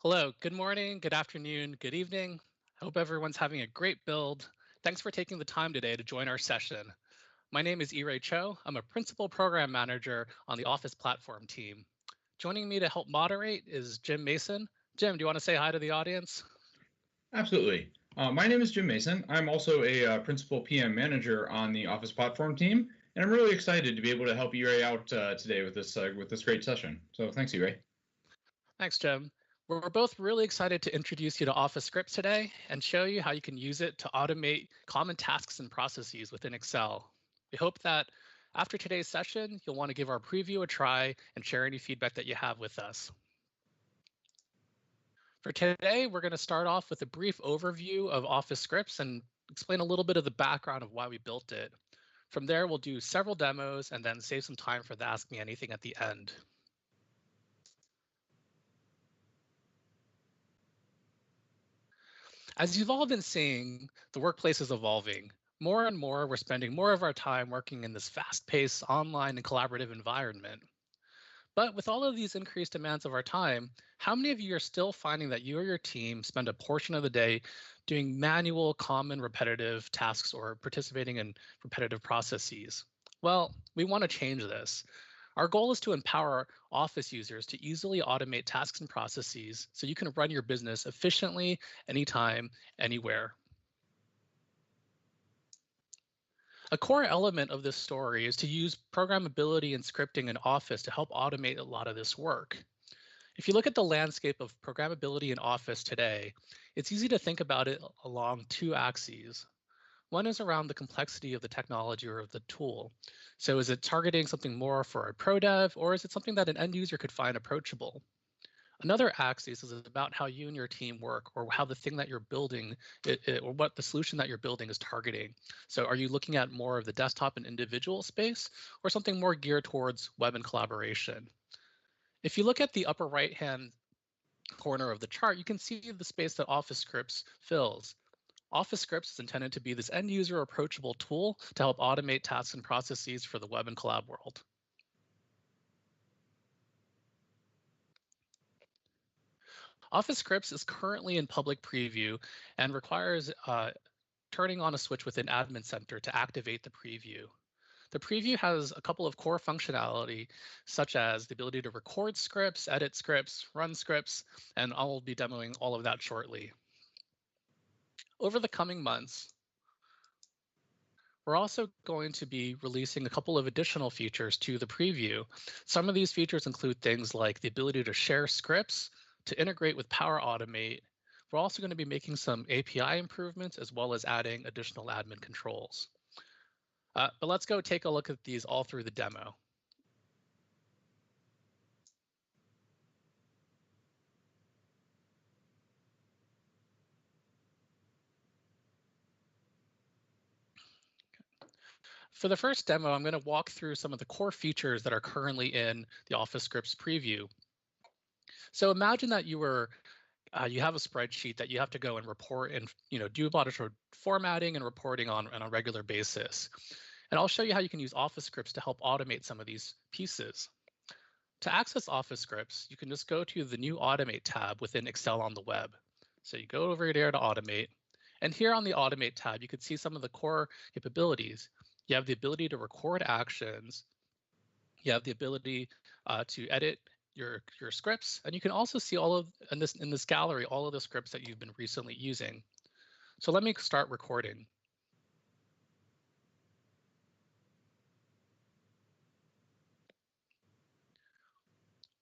Hello, good morning, good afternoon, good evening. Hope everyone's having a great build. Thanks for taking the time today to join our session. My name is Iray Cho. I'm a principal program manager on the Office platform team. Joining me to help moderate is Jim Mason. Jim, do you want to say hi to the audience? Absolutely. My name is Jim Mason. I'm also a principal PM manager on the Office platform team, and I'm really excited to be able to help Ray out today with this great session. So thanks, Ray. Thanks, Jim. We're both really excited to introduce you to Office Scripts today and show you how you can use it to automate common tasks and processes within Excel. We hope that after today's session, you'll want to give our preview a try and share any feedback that you have with us. For today, we're going to start off with a brief overview of Office Scripts and explain a little bit of the background of why we built it. From there, we'll do several demos and then save some time for the Ask Me Anything at the end. As you've all been seeing, the workplace is evolving. More and more, we're spending more of our time working in this fast-paced online and collaborative environment. But with all of these increased demands of our time, how many of you are still finding that you or your team spend a portion of the day doing manual, common, repetitive tasks or participating in repetitive processes? Well, we want to change this. Our goal is to empower Office users to easily automate tasks and processes so you can run your business efficiently, anytime, anywhere. A core element of this story is to use programmability and scripting in Office to help automate a lot of this work. If you look at the landscape of programmability in Office today, it's easy to think about it along two axes. One is around the complexity of the technology or of the tool. So is it targeting something more for a pro dev, or is it something that an end user could find approachable? Another axis is about how you and your team work, or how the thing that you're building, or what the solution that you're building is targeting. So are you looking at more of the desktop and individual space, or something more geared towards web and collaboration? If you look at the upper right-hand corner of the chart, you can see the space that Office Scripts fills. Office Scripts is intended to be this end user approachable tool to help automate tasks and processes for the web and collab world. Office Scripts is currently in public preview and requires turning on a switch within Admin Center to activate the preview. The preview has a couple of core functionality, such as the ability to record scripts, edit scripts, run scripts, and I will be demoing all of that shortly. Over the coming months, we're also going to be releasing a couple of additional features to the preview. Some of these features include things like the ability to share scripts, to integrate with Power Automate. We're also going to be making some API improvements as well as adding additional admin controls. But let's go take a look at these all through the demo. For the first demo, I'm going to walk through some of the core features that are currently in the Office Scripts preview. So imagine that you have a spreadsheet that you have to go and report and do a lot of formatting and reporting on a regular basis. And I'll show you how you can use Office Scripts to help automate some of these pieces. To access Office Scripts, you can just go to the new Automate tab within Excel on the web. So you go over there to Automate. And here on the Automate tab, you can see some of the core capabilities. You have the ability to record actions. You have the ability to edit your scripts, and you can also see all of in this gallery all of the scripts that you've been recently using. So let me start recording.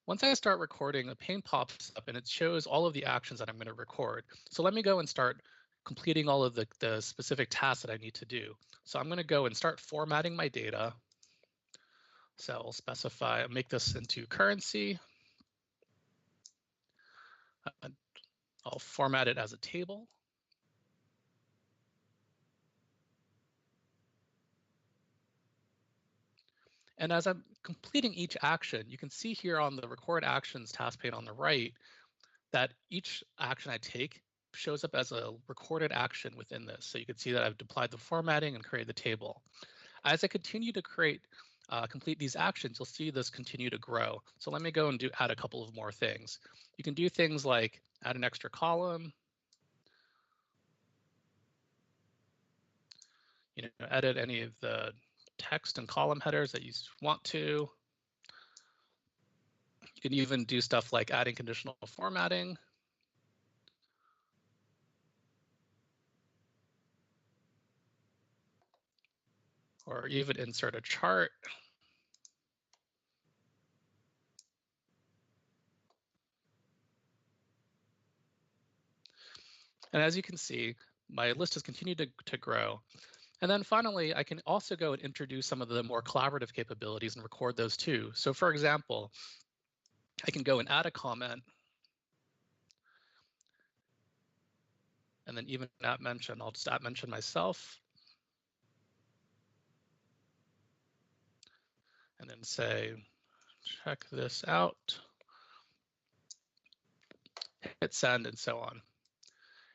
Once I start recording, a pane pops up and it shows all of the actions that I'm going to record. So let me go and start completing all of the specific tasks that I need to do. So I'm going to go and start formatting my data. So I'll specify, make this into currency. I'll format it as a table. And as I'm completing each action, you can see here on the Record Actions task pane on the right that each action I take shows up as a recorded action within this. So you can see that I've applied the formatting and created the table. As I continue to complete these actions, you'll see this continue to grow. So let me go and add a couple of more things. You can do things like add an extra column, edit any of the text and column headers that you want to. You can even do stuff like adding conditional formatting. Or even insert a chart. And as you can see, my list has continued to grow. And then finally, I can also go and introduce some of the more collaborative capabilities and record those too. So for example, I can go and add a comment. And then even at mention, I'll just at mention myself. And then say, check this out. Hit send and so on.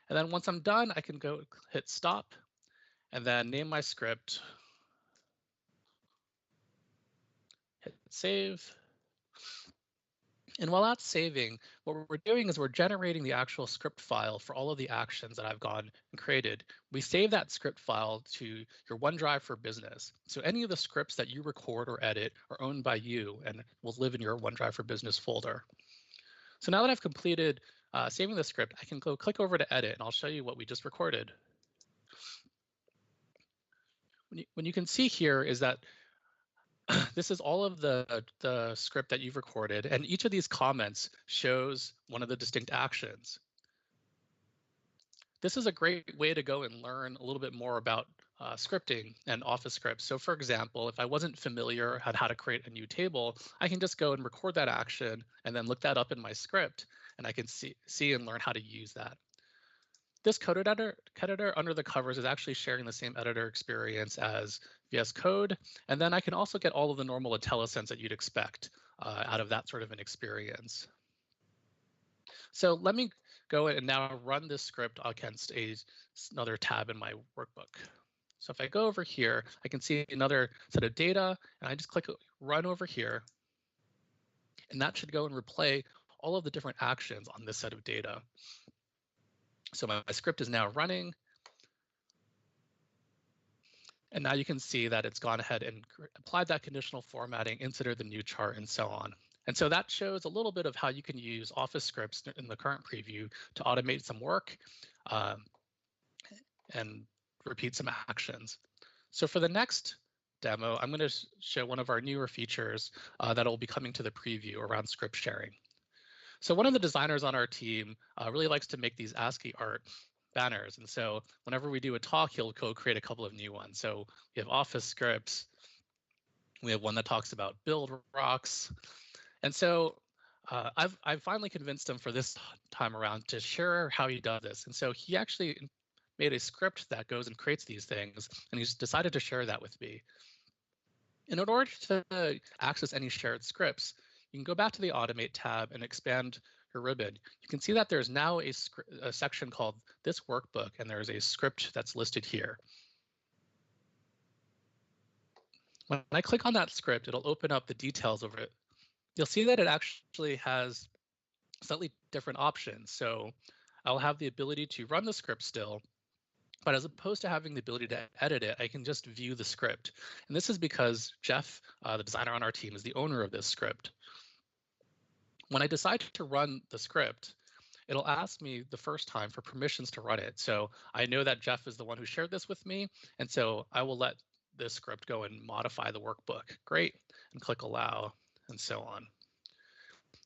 And then once I'm done, I can go hit stop and then name my script. Hit save. And while that's saving, what we're doing is we're generating the actual script file for all of the actions that I've gone and created. We save that script file to your OneDrive for Business. So any of the scripts that you record or edit are owned by you and will live in your OneDrive for Business folder. So now that I've completed saving the script, I can go click over to edit and I'll show you what we just recorded. What you can see here is that this is all of the script that you've recorded, and each of these comments shows one of the distinct actions. This is a great way to go and learn a little bit more about scripting and Office scripts. So for example, if I wasn't familiar at how to create a new table, I can just go and record that action and then look that up in my script, and I can see and learn how to use that. This code editor under the covers is actually sharing the same editor experience as VS Code. And then I can also get all of the normal IntelliSense that you'd expect out of that sort of an experience. So let me go and now run this script against another tab in my workbook. So if I go over here, I can see another set of data, and I just click run over here. And that should go and replay all of the different actions on this set of data. So my script is now running. And now you can see that it's gone ahead and applied that conditional formatting, inserted the new chart, and so on. And so that shows a little bit of how you can use Office scripts in the current preview to automate some work and repeat some actions. So for the next demo, I'm going to show one of our newer features that will be coming to the preview around script sharing. So one of the designers on our team really likes to make these ASCII art banners. And so whenever we do a talk, he'll go create a couple of new ones. So we have Office scripts. We have one that talks about build rocks. And so I've finally convinced him for this time around to share how he does this. And so he actually made a script that goes and creates these things, and he's decided to share that with me. And in order to access any shared scripts, you can go back to the Automate tab and expand your ribbon. You can see that there's now a section called This Workbook, and there's a script that's listed here. When I click on that script, it'll open up the details of it. You'll see that it actually has slightly different options. So I'll have the ability to run the script still, but as opposed to having the ability to edit it, I can just view the script. And this is because Jeff, the designer on our team, is the owner of this script. When I decide to run the script, it'll ask me the first time for permissions to run it. So I know that Jeff is the one who shared this with me, and so I will let this script go and modify the workbook. Great, and click allow, and so on.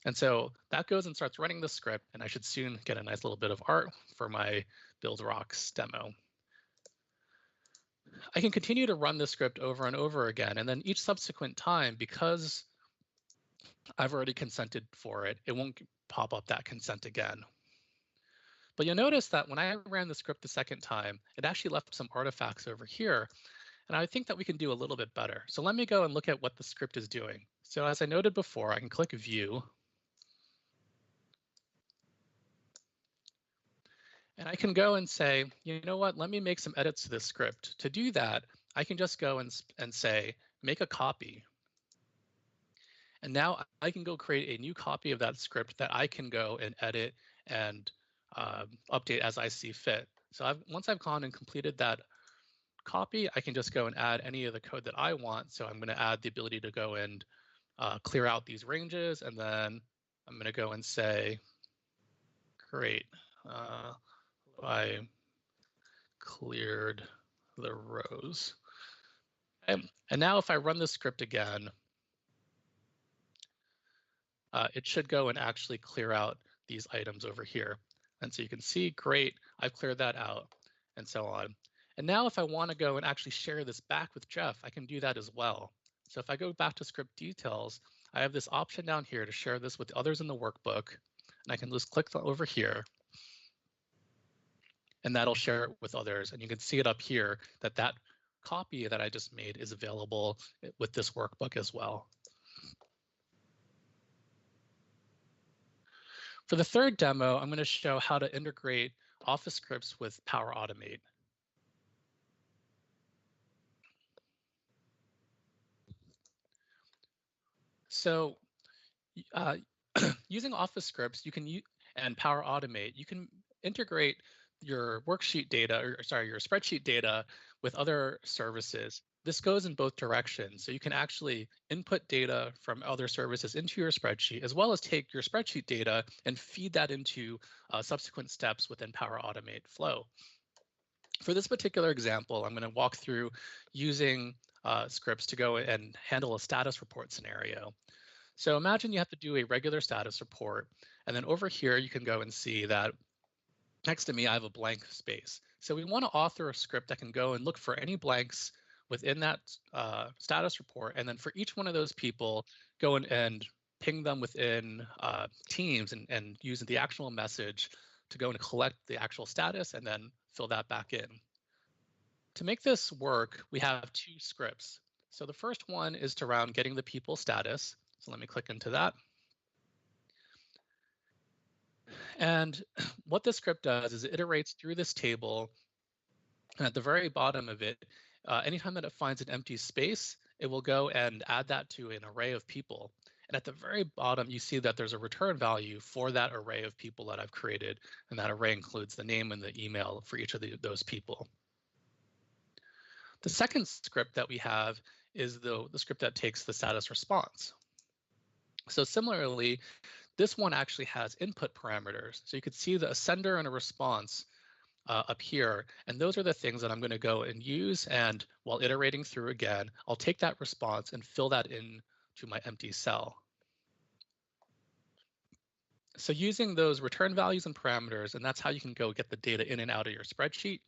And so that goes and starts running the script, and I should soon get a nice little bit of art for my Build Rocks demo. I can continue to run the script over and over again, and then each subsequent time, because I've already consented for it, it won't pop up that consent again. But you'll notice that when I ran the script the second time, it actually left some artifacts over here. And I think that we can do a little bit better. So let me go and look at what the script is doing. So as I noted before, I can click View. And I can go and say, you know what, let me make some edits to this script. To do that, I can just go and say, make a copy. And now I can go create a new copy of that script that I can go and edit and update as I see fit. So once I've gone and completed that copy, I can just go and add any of the code that I want. So I'm going to add the ability to go and clear out these ranges, and then I'm going to go and say, great, I cleared the rows. Okay. And now if I run the script again, it should go and actually clear out these items over here. And so you can see, great, I've cleared that out, and so on. And now if I want to go and actually share this back with Jeff, I can do that as well. So if I go back to script details, I have this option down here to share this with others in the workbook, and I can just click over here, and that'll share it with others. And you can see it up here that that copy that I just made is available with this workbook as well. For the third demo, I'm going to show how to integrate Office scripts with Power Automate. So using Office scripts, you can and Power Automate, you can integrate your worksheet data, or sorry, your spreadsheet data with other services. This goes in both directions. So you can actually input data from other services into your spreadsheet, as well as take your spreadsheet data and feed that into subsequent steps within Power Automate flow. For this particular example, I'm going to walk through using scripts to go and handle a status report scenario. So imagine you have to do a regular status report, and then over here you can go and see that next to me I have a blank space. So we want to author a script that can go and look for any blanks within that status report, and then for each one of those people, go and ping them within Teams and use the actual message to go and collect the actual status and then fill that back in. To make this work, we have two scripts. So the first one is to around getting the people status. So let me click into that. And what this script does is it iterates through this table. And at the very bottom of it, anytime that it finds an empty space, it will go and add that to an array of people. And at the very bottom, you see that there's a return value for that array of people that I've created. And that array includes the name and the email for each of those people. The second script that we have is the script that takes the status response. So similarly, this one actually has input parameters. So you can see the sender and a response up here. And those are the things that I'm going to go and use. And while iterating through again, I'll take that response and fill that in to my empty cell. So using those return values and parameters, and that's how you can go get the data in and out of your spreadsheet.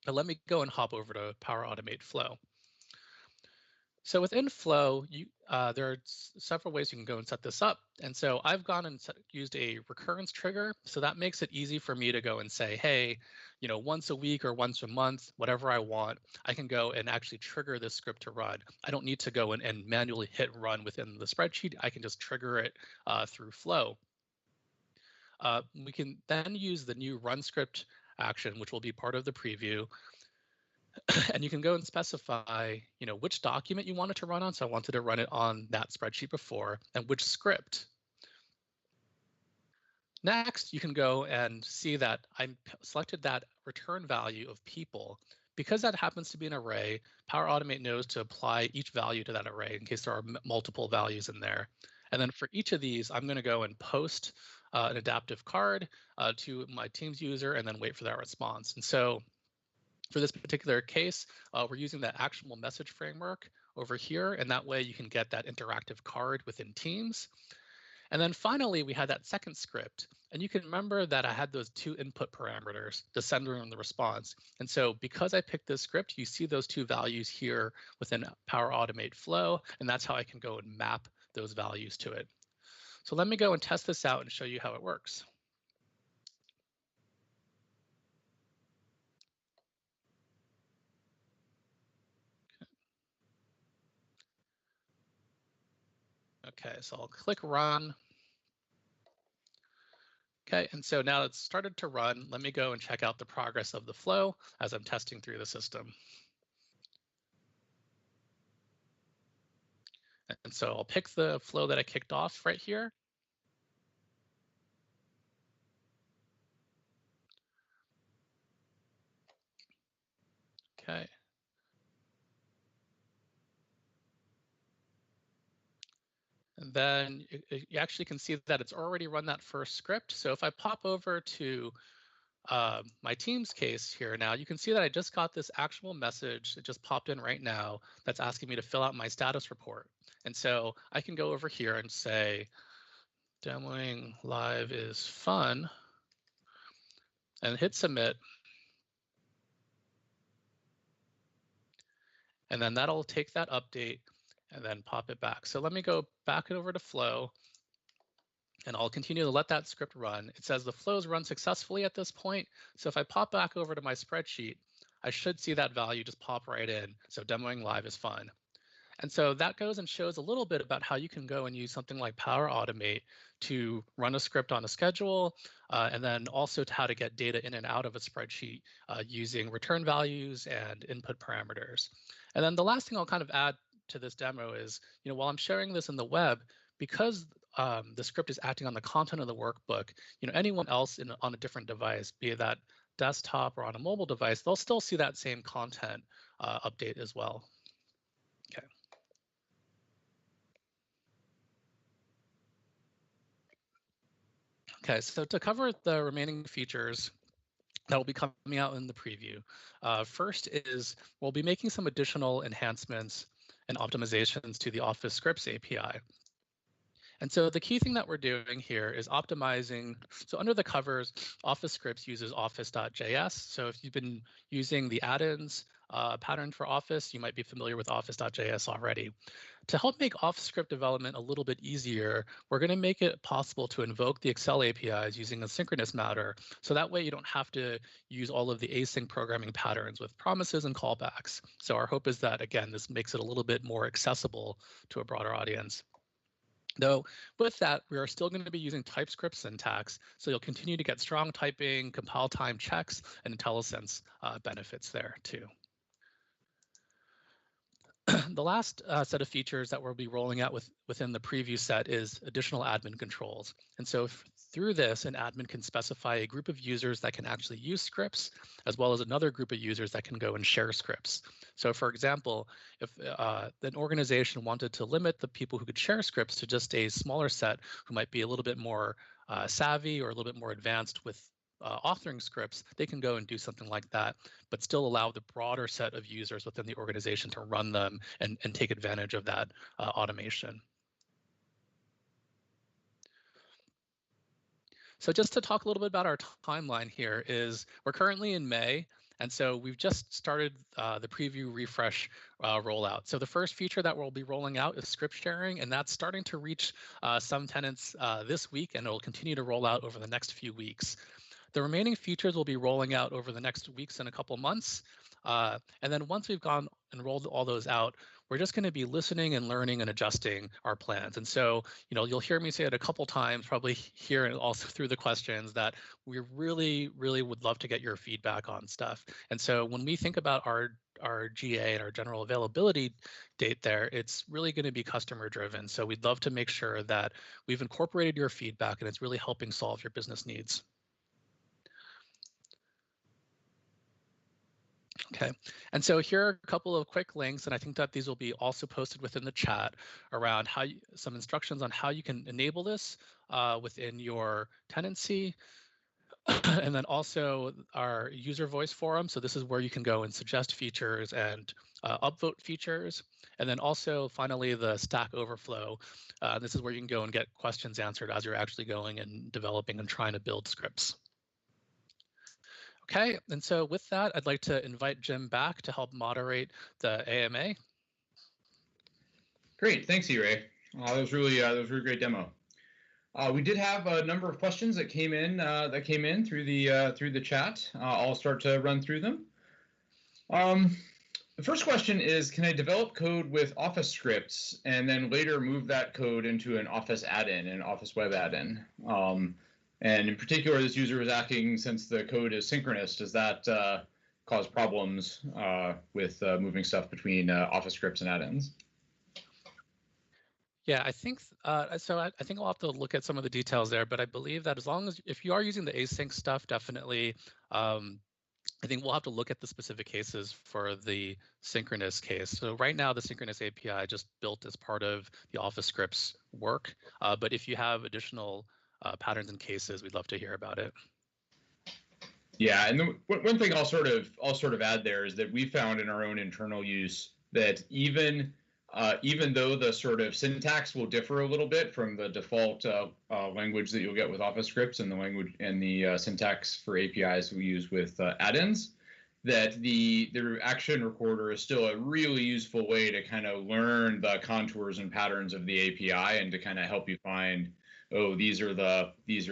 Now let me go and hop over to Power Automate Flow. So within Flow, there are several ways you can go and set this up. And so I've gone and used a recurrence trigger. So that makes it easy for me to go and say, hey, once a week or once a month, whatever I want, I can go and actually trigger this script to run. I don't need to go and manually hit run within the spreadsheet. I can just trigger it through Flow. We can then use the new run script action, which will be part of the preview. And you can go and specify, which document you want it to run on. So I wanted to run it on that spreadsheet before, and which script. Next, you can go and see that I selected that return value of people. Because that happens to be an array, Power Automate knows to apply each value to that array in case there are multiple values in there. And then for each of these, I'm going to go and post an adaptive card to my Teams user and then wait for that response. And so for this particular case, we're using that actionable message framework over here, and that way you can get that interactive card within Teams. And then finally, we had that second script, and you can remember that I had those two input parameters, the sender and the response. And so because I picked this script, you see those two values here within Power Automate Flow, and that's how I can go and map those values to it. So let me go and test this out and show you how it works. Okay, so I'll click run. Okay, and so now it's started to run. Let me go and check out the progress of the flow as I'm testing through the system. And so I'll pick the flow that I kicked off right here. Okay. And then you actually can see that it's already run that first script. So if I pop over to my Teams case here now, you can see that I just got this actual message. It just popped in right now that's asking me to fill out my status report. And so I can go over here and say, demoing live is fun, and hit submit. And then that'll take that update and then pop it back. So let me go back over to Flow, and I'll continue to let that script run. It says the flow's run successfully at this point. So if I pop back over to my spreadsheet, I should see that value just pop right in. So demoing live is fun. And so that goes and shows a little bit about how you can go and use something like Power Automate to run a script on a schedule, and then also to how to get data in and out of a spreadsheet using return values and input parameters. And then the last thing I'll kind of add to this demo is, while I'm sharing this in the web, because the script is acting on the content of the workbook, anyone else on a different device, be it that desktop or on a mobile device, they'll still see that same content update as well. Okay. Okay, so to cover the remaining features that will be coming out in the preview, first is we'll be making some additional enhancements and optimizations to the Office Scripts API. And so the key thing that we're doing here is optimizing. So under the covers, Office Scripts uses office.js. So if you've been using the add-ins pattern for Office, you might be familiar with office.js already. To help make Office script development a little bit easier, we're going to make it possible to invoke the Excel APIs using a synchronous matter. So that way you don't have to use all of the async programming patterns with promises and callbacks. So our hope is that, again, this makes it a little bit more accessible to a broader audience. Though with that, we are still going to be using TypeScript syntax, so you'll continue to get strong typing, compile time checks, and IntelliSense benefits there too. The last set of features that we'll be rolling out within the preview set is additional admin controls. And so through this, an admin can specify a group of users that can actually use scripts, as well as another group of users that can go and share scripts. So for example, if an organization wanted to limit the people who could share scripts to just a smaller set who might be a little bit more savvy or a little bit more advanced with authoring scripts, they can go and do something like that, but still allow the broader set of users within the organization to run them and take advantage of that automation. So just to talk a little bit about our timeline here is we're currently in May. And so we've just started the preview refresh rollout. So the first feature that we'll be rolling out is script sharing, and that's starting to reach some tenants this week, and it will continue to roll out over the next few weeks. The remaining features will be rolling out over the next weeks and a couple months. And then once we've gone and rolled all those out, we're just going to be listening and learning and adjusting our plans. And so, you'll hear me say it a couple times, probably here and also through the questions, that we really, really would love to get your feedback on stuff. And so when we think about our GA and our general availability date there, it's really going to be customer driven. So we'd love to make sure that we've incorporated your feedback and it's really helping solve your business needs. Okay, and so here are a couple of quick links, and I think that these will be also posted within the chat around some instructions on how you can enable this within your tenancy. And then also our user voice forum. So this is where you can go and suggest features and upvote features. And then also finally the Stack Overflow. This is where you can go and get questions answered as you're actually going and developing and trying to build scripts. Okay, and so with that, I'd like to invite Jim back to help moderate the AMA. Great, thanks, E-Ray. That was really a great demo. We did have a number of questions that came in through the chat. I'll start to run through them. The first question is, can I develop code with Office scripts and then later move that code into an Office add-in, an Office web add-in? And in particular, this user was asking, since the code is synchronous, does that cause problems with moving stuff between Office scripts and add-ins? Yeah, I think so. I think I'll have to look at some of the details there, but I believe that as long as if you are using the async stuff, definitely. I think we'll have to look at the specific cases for the synchronous case. So right now, the synchronous API just built as part of the Office scripts work. But if you have additional patterns and cases, we'd love to hear about it. Yeah, and one thing I'll sort of add there is that we found in our own internal use that even though the sort of syntax will differ a little bit from the default language that you'll get with Office scripts and the language and the syntax for APIs we use with add-ins, that the action recorder is still a really useful way to kind of learn the contours and patterns of the API and to kind of help you find, oh, these are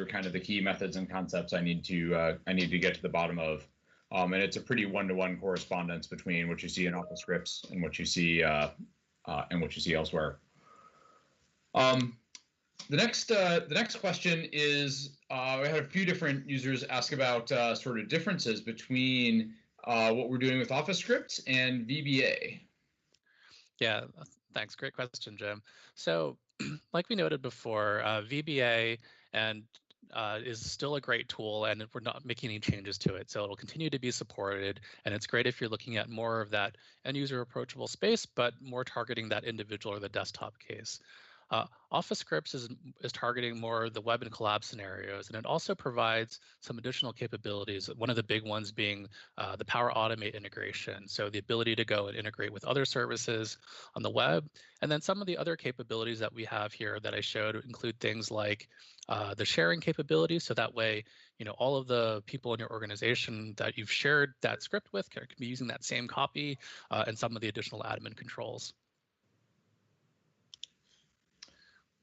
kind of the key methods and concepts I need to get to the bottom of. And it's a pretty one-to-one correspondence between what you see in Office scripts and what you see elsewhere. The next question is we had a few different users ask about sort of differences between what we're doing with Office scripts and VBA. Yeah, thanks. Great question, Jim. So like we noted before, VBA is still a great tool, and we're not making any changes to it. So it'll continue to be supported, and it's great if you're looking at more of that end user approachable space, but more targeting that individual or the desktop case. Office scripts is targeting more the web and collab scenarios, and it also provides some additional capabilities. One of the big ones being the Power Automate integration. So the ability to go and integrate with other services on the web. And then some of the other capabilities that we have here that I showed include things like the sharing capabilities. So that way, all of the people in your organization that you've shared that script with can be using that same copy and some of the additional admin controls.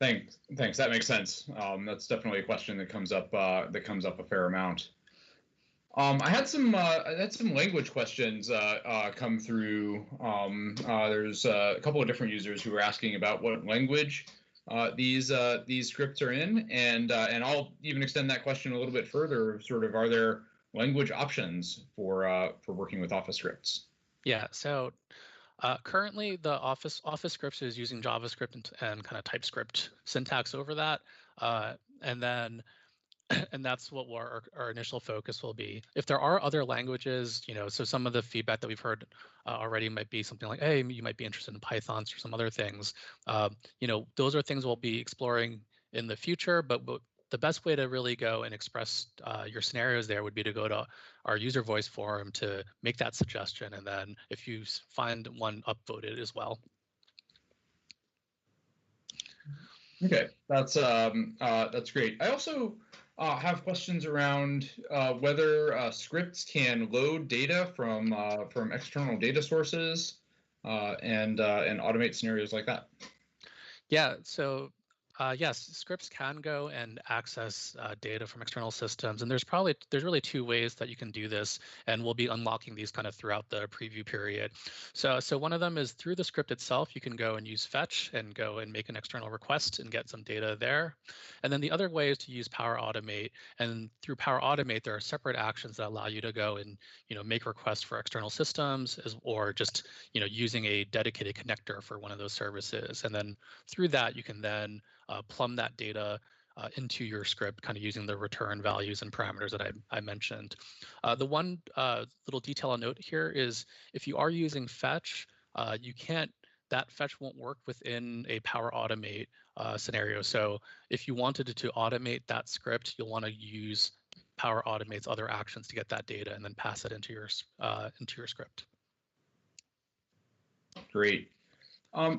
Thanks. That makes sense. That's definitely a question that comes up a fair amount. I had some language questions come through. There's a couple of different users who were asking about what language these scripts are in, and I'll even extend that question a little bit further. Sort of, are there language options for working with Office scripts? Yeah. So currently, the Office scripts is using JavaScript and kind of TypeScript syntax over that, and then and that's what our initial focus will be. If there are other languages, so some of the feedback that we've heard already might be something like, hey, you might be interested in Python or some other things. Those are things we'll be exploring in the future, but the best way to really go and express your scenarios there would be to go to our user voice forum to make that suggestion, and then if you find one, upvote it as well. Okay, that's great. I also have questions around whether scripts can load data from external data sources and automate scenarios like that. Yeah, so yes, scripts can go and access data from external systems, and there's really two ways that you can do this, and we'll be unlocking these kind of throughout the preview period. So one of them is through the script itself. You can go and use fetch and go and make an external request and get some data there. And then the other way is to use Power Automate, and through Power Automate, there are separate actions that allow you to go and make requests for external systems, or just using a dedicated connector for one of those services, and then through that you can then plumb that data into your script, kind of using the return values and parameters that I mentioned. The one little detail I'll note here is if you are using fetch, that fetch won't work within a Power Automate scenario. So if you wanted to automate that script, you'll want to use Power Automate's other actions to get that data and then pass it into your script. Great.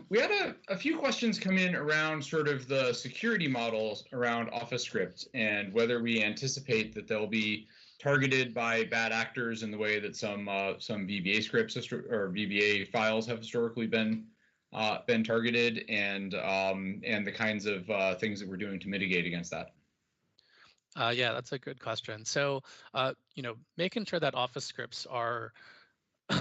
We had a few questions come in around sort of the security models around Office scripts and whether we anticipate that they'll be targeted by bad actors in the way that some VBA scripts or VBA files have historically been targeted, and the kinds of things that we're doing to mitigate against that. Yeah, that's a good question. So, making sure that Office scripts are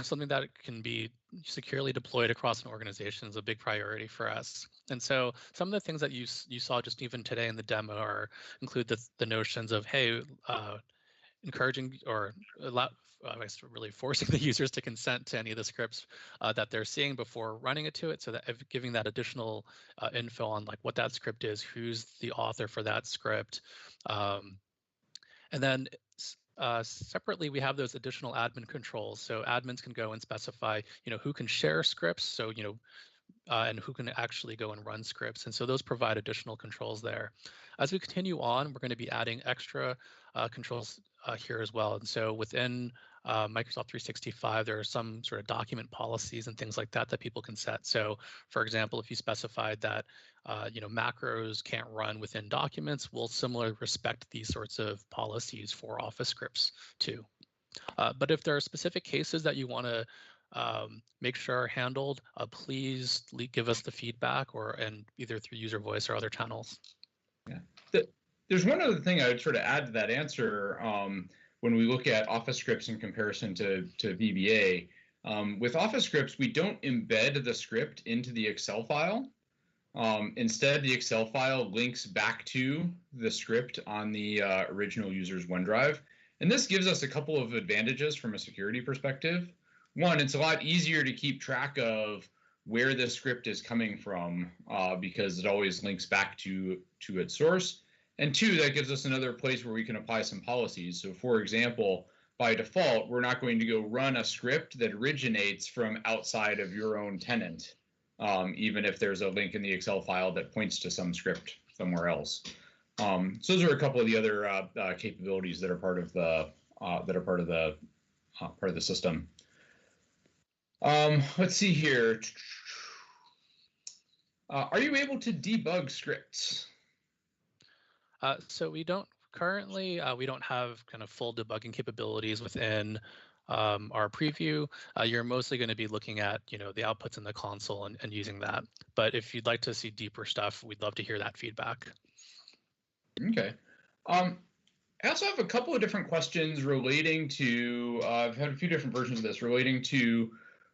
something that can be securely deployed across an organization is a big priority for us. And so some of the things that you saw just even today in the demo include the notions of, hey, encouraging or I guess really forcing the users to consent to any of the scripts that they're seeing before running it to it, so that giving that additional info on like what that script is, who's the author for that script, and then separately, we have those additional admin controls. So admins can go and specify, who can share scripts. So, and who can actually go and run scripts. And so those provide additional controls there. As we continue on, we're going to be adding extra controls here as well. And so within Microsoft 365, there are some sort of document policies and things like that that people can set. So for example, if you specified that macros can't run within documents, we'll similarly respect these sorts of policies for Office scripts too. But if there are specific cases that you want to make sure are handled, please give us the feedback and either through user voice or other channels. Yeah. There's one other thing I would sort of add to that answer when we look at Office scripts in comparison to VBA. With Office scripts, we don't embed the script into the Excel file. Instead, the Excel file links back to the script on the original user's OneDrive. And this gives us a couple of advantages from a security perspective. One, it's a lot easier to keep track of where the script is coming from because it always links back to its source. And two, that gives us another place where we can apply some policies. So for example, by default, we're not going to go run a script that originates from outside of your own tenant, even if there's a link in the Excel file that points to some script somewhere else. So those are a couple of the other capabilities that are part of the system. Let's see here. Are you able to debug scripts? So we don't currently, we don't have kind of full debugging capabilities within our preview. You're mostly going to be looking at, the outputs in the console and using that. But if you'd like to see deeper stuff, we'd love to hear that feedback. Okay. I also have a couple of different questions relating to, I've had a few different versions of this relating to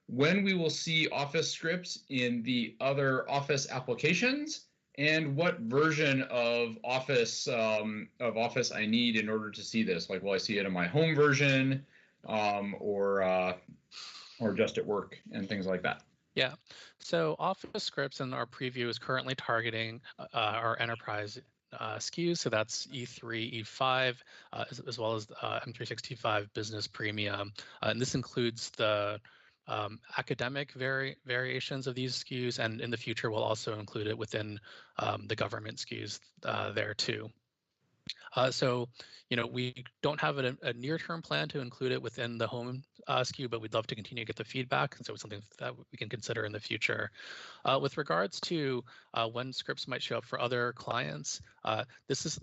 when we will see Office scripts in the other Office applications and what version of Office I need in order to see this. Like, will I see it in my home version or just at work and things like that? Yeah, so Office scripts in our preview is currently targeting our enterprise SKUs, so that's E3, E5, as well as M365 Business Premium, and this includes the academic variations of these SKUs, and in the future we'll also include it within the government SKUs there too. So, we don't have a near-term plan to include it within the home SKU, but we'd love to continue to get the feedback, and so it's something that we can consider in the future. With regards to when scripts might show up for other clients,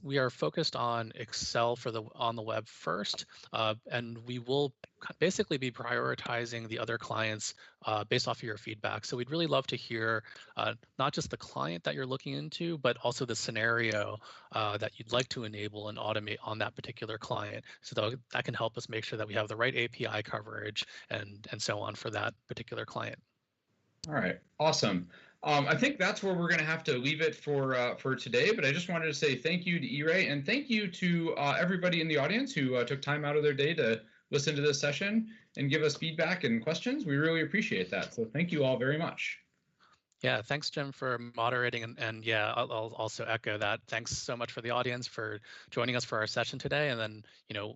we are focused on Excel on the web first, and we will basically be prioritizing the other clients based off of your feedback. So we'd really love to hear not just the client that you're looking into, but also the scenario that you'd like to enable and automate on that particular client. So that can help us make sure that we have the right API coverage and so on for that particular client. All right, awesome. I think that's where we're going to have to leave it for today, but I just wanted to say thank you to E-Ray and thank you to everybody in the audience who took time out of their day to listen to this session and give us feedback and questions. We really appreciate that. So thank you all very much. Yeah, thanks, Jim, for moderating. And yeah, I'll also echo that. Thanks so much for the audience for joining us for our session today. And then,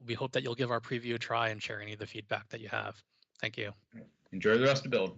we hope that you'll give our preview a try and share any of the feedback that you have. Thank you. Enjoy the rest of the build.